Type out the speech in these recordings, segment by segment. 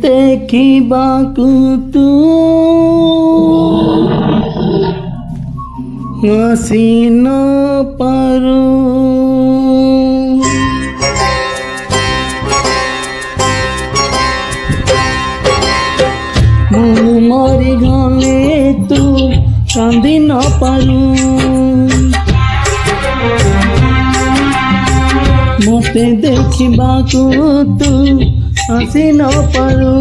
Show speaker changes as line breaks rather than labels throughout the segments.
देखिबाकु तू आसी न पारू मु मरी गले तू कांदी न पारू मते देखिबाकु तू आसी न पारू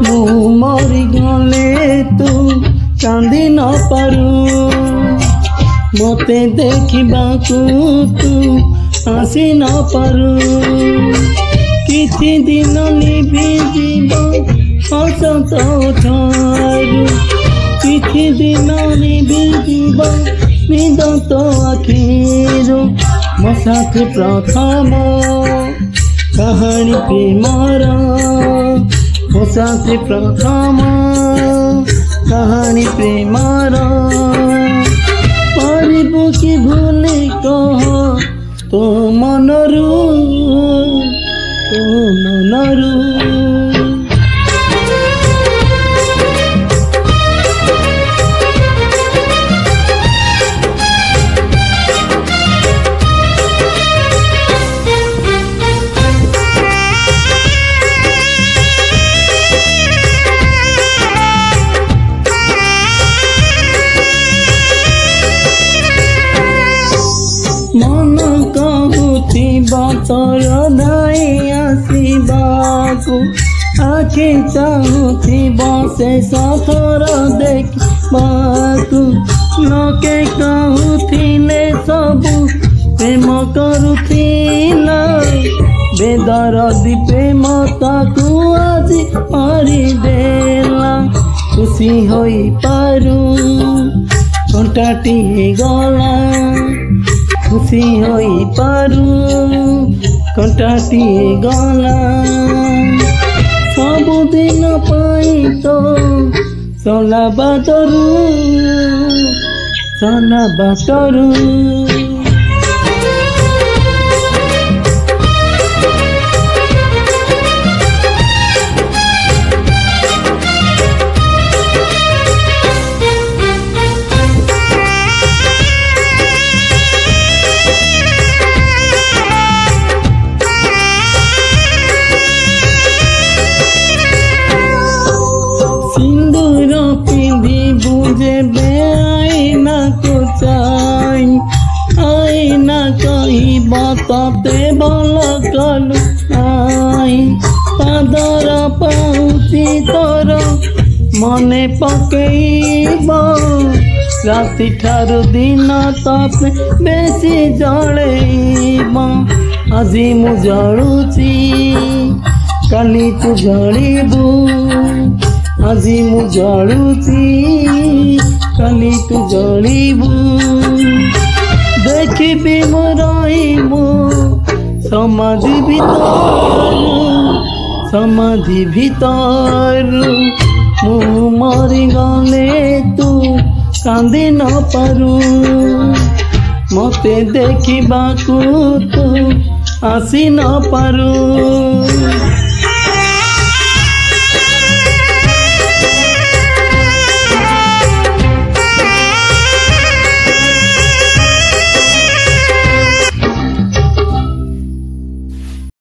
मु मरी गले तू कांदी न पारू मते देखिबाकु तू आसी न पारू किछि दिन लिभि जीव हसत ठारू किछि दिन लिभि जीव निदत आखिरू मो साथी प्रथम कहानी प्रेमर मो साथी प्रथम कहानी प्रेमर पारिबु कि भूली कह तो मनरू मन कहूथिबा तोर नाई आसिबाकु आखि चाहूथिबा से सथर देखिबाकु लोके कहूथिले सबु प्रेम करुथिला बेदरदी प्रेम ताकु आजि मारिदेला खुशी होई पारू कंटाटी गला खुशी होई पारू कंटाटी गला सबुदिन पाई तो चला बाटरू सिंदूर पिंधी बुझे बे आईना को चाई आईना कही बताते भल कलु आई पादर पाउची तोर मने पकेब राति ठारू दिन तपे बेसी जलेब आजी मु जलुची काली तू जलिबू आजी मु जलुची काली तू जलिबू देखिबी मु रहिबू समाधि भीतर मु मरी गले तू कांदी न पारू मते देखिबाकु तू आसी न पारू।